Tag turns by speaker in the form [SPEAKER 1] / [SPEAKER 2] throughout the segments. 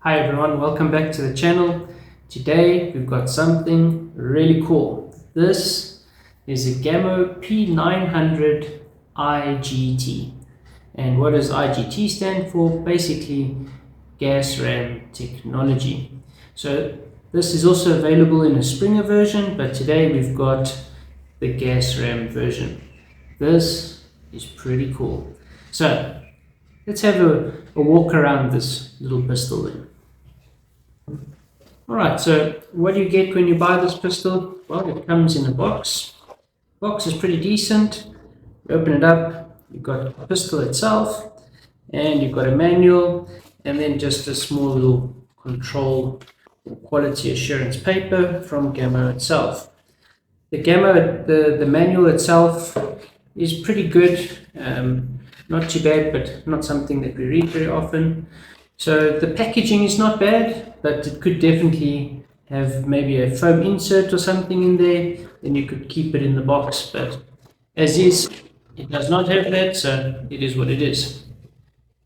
[SPEAKER 1] Hi everyone, welcome back to the channel. Today we've got something really cool. This is a Gamo P900 IGT. And what does IGT stand for? Basically gas ram technology. So this is also available in a Springer version, but today we've got the gas ram version. This is pretty cool. So let's have a walk around this little pistol then. Alright, so what do you get when you buy this pistol? Well, it comes in a box. The box is pretty decent. You open it up, you've got the pistol itself, and you've got a manual, and then just a small little control or quality assurance paper from Gamo itself. The Gamo, the manual itself is pretty good. Not too bad, but not something that we read very often. So the packaging is not bad, but it could definitely have maybe a foam insert or something in there. Then you could keep it in the box, but as is, it does not have that, so it is what it is.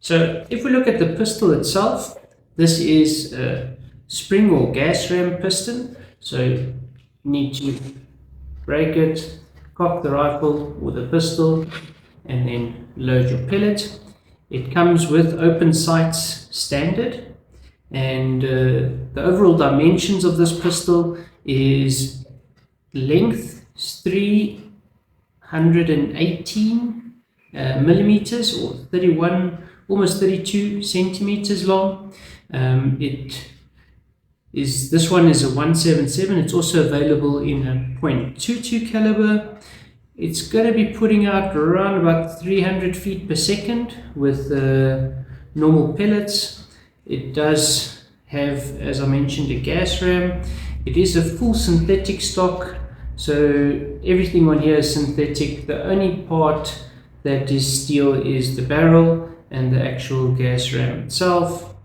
[SPEAKER 1] So if we look at the pistol itself, this is a spring or gas ram piston. So you need to break it, cock the rifle or the pistol, and then load your pellet. It comes with open sights standard, and the overall dimensions of this pistol is length 318 millimeters, or 31, almost 32 centimeters long. This one is a 177. It's also available in a .22 caliber. It's going to be putting out around about 300 feet per second with normal pellets. It does have, as I mentioned, a gas ram. It is a full synthetic stock, so everything on here is synthetic. The only part that is steel is the barrel and the actual gas ram itself.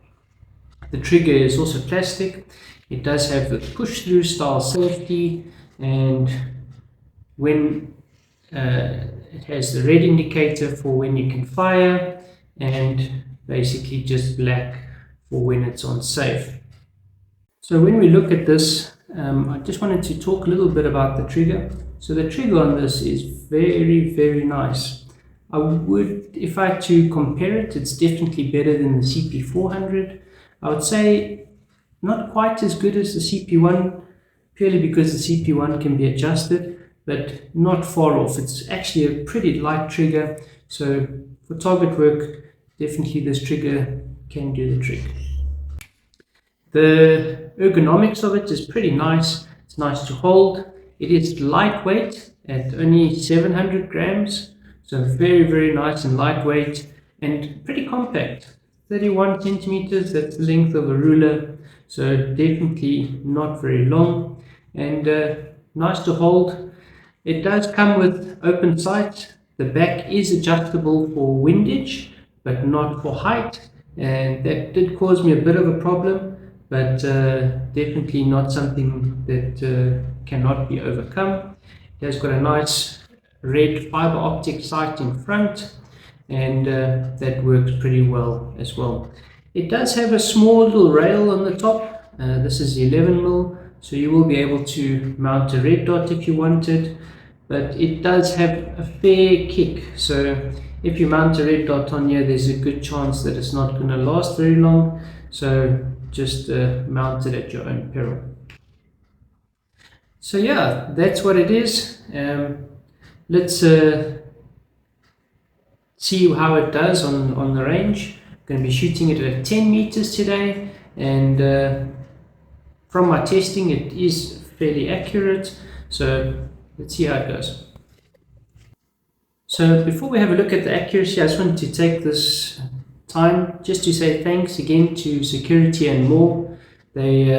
[SPEAKER 1] The trigger is also plastic. It does have the push-through style safety, and when it has the red indicator for when you can fire, and basically just black for when it's on safe. So when we look at this, I just wanted to talk a little bit about the trigger. So the trigger on this is very, very nice. I would, if I had to compare it, it's definitely better than the CP400. I would say not quite as good as the CP1, purely because the CP1 can be adjusted, but not far off. It's actually a pretty light trigger, so for target work, definitely this trigger can do the trick. The ergonomics of it is pretty nice. It's nice to hold. It is lightweight at only 700 grams, so very, very nice and lightweight, and pretty compact. 31 centimeters, that's the length of a ruler, so definitely not very long, and nice to hold. It does come with open sights. The back is adjustable for windage, but not for height, and that did cause me a bit of a problem, but definitely not something that cannot be overcome. It has got a nice red fiber optic sight in front, and that works pretty well as well. It does have a small little rail on the top. This is 11mm, so you will be able to mount a red dot if you wanted, but it does have a fair kick. So if you mount a red dot on here, there's a good chance that it's not going to last very long. So just mount it at your own peril. So yeah, that's what it is. Let's see how it does on the range. I'm going to be shooting it at 10 meters today, and from my testing it is fairly accurate, so let's see how it goes. So before we have a look at the accuracy, I just wanted to take this time just to say thanks again to Security and More. They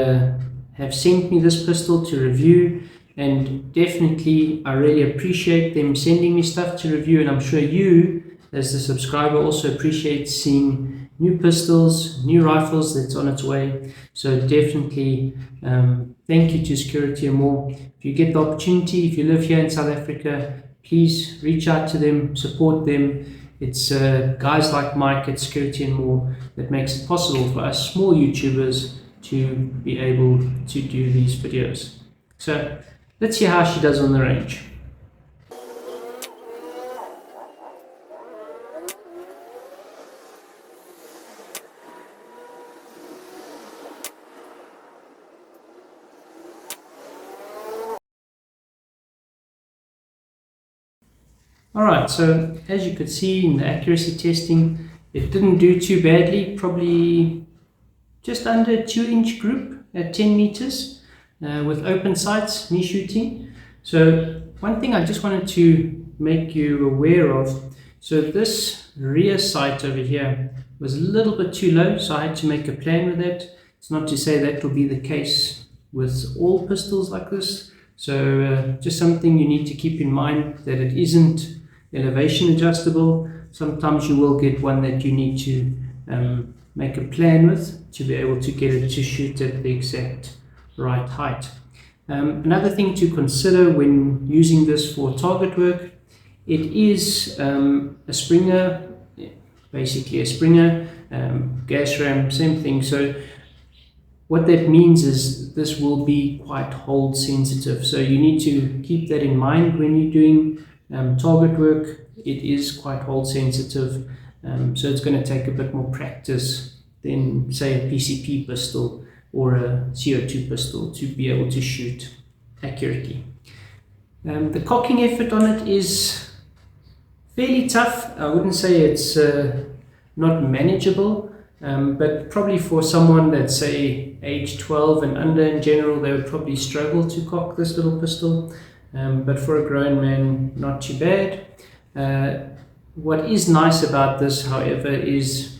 [SPEAKER 1] have sent me this pistol to review, and definitely I really appreciate them sending me stuff to review, and I'm sure you as the subscriber also appreciate seeing new pistols, new rifles that's on its way. So definitely thank you to Security and More. If you get the opportunity, if you live here in South Africa, please reach out to them, support them, It's guys like Mike at Security and More that makes it possible for us small YouTubers to be able to do these videos. So let's see how she does on the range. Alright, so as you could see in the accuracy testing, it didn't do too badly, probably just under a 2-inch group at 10 meters with open sights, me shooting. So one thing I just wanted to make you aware of, so this rear sight over here was a little bit too low, so I had to make a plan with that. It's not to say that will be the case with all pistols like this. So just something you need to keep in mind, that it isn't elevation adjustable. Sometimes you will get one that you need to make a plan with to be able to get it to shoot at the exact right height. Another thing to consider when using this for target work, it is a Springer, basically a Springer, gas ram, same thing. So what that means is this will be quite hold sensitive. So you need to keep that in mind when you're doing target work. It is quite hold sensitive, so it's going to take a bit more practice than say a PCP pistol or a CO2 pistol to be able to shoot accurately. The cocking effort on it is fairly tough. I wouldn't say it's not manageable, but probably for someone that's say age 12 and under in general, they would probably struggle to cock this little pistol. But for a grown man, not too bad. What is nice about this, however, is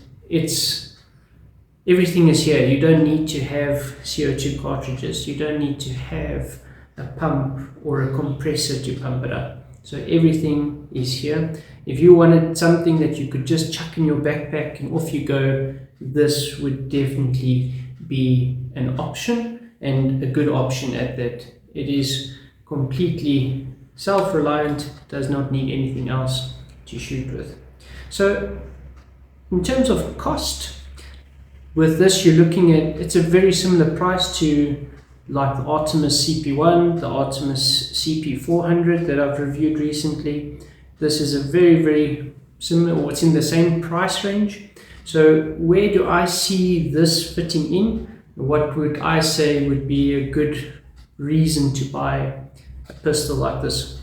[SPEAKER 1] everything is here. You don't need to have CO2 cartridges. You don't need to have a pump or a compressor to pump it up. So everything is here. If you wanted something that you could just chuck in your backpack and off you go, this would definitely be an option, and a good option at that. It is completely self-reliant, does not need anything else to shoot with. So in terms of cost, with this you're looking at, it's a very similar price to like the Artemis CP1, the Artemis CP400 that I've reviewed recently. This is a very, very similar, or it's in the same price range. So where do I see this fitting in? What would I say would be a good reason to buy a pistol like this?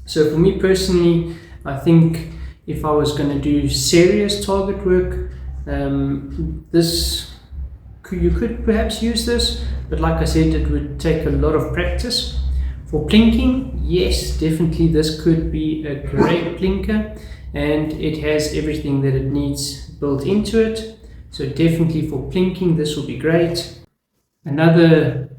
[SPEAKER 1] So for me personally, I think if I was going to do serious target work, you could perhaps use this, but like I said, it would take a lot of practice. For plinking, yes, definitely this could be a great plinker, and it has everything that it needs built into it. So definitely for plinking, this will be great. Another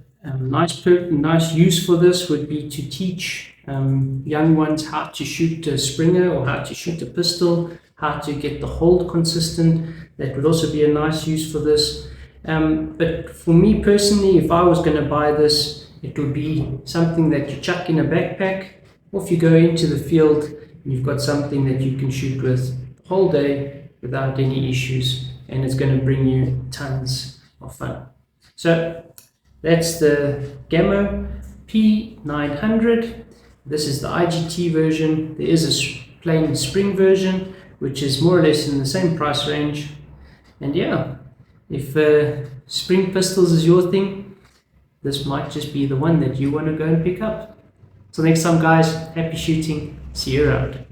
[SPEAKER 1] nice use for this would be to teach young ones how to shoot a Springer or how to shoot a pistol, how to get the hold consistent. That would also be a nice use for this. But for me personally, if I was going to buy this, it would be something that you chuck in a backpack, or if you go into the field and you've got something that you can shoot with the whole day without any issues, and it's going to bring you tons of fun. So that's the Gamo P900. This is the IGT version. There is a plain spring version, which is more or less in the same price range. And yeah, if spring pistols is your thing, this might just be the one that you want to go and pick up. Till next time guys, happy shooting, see you around.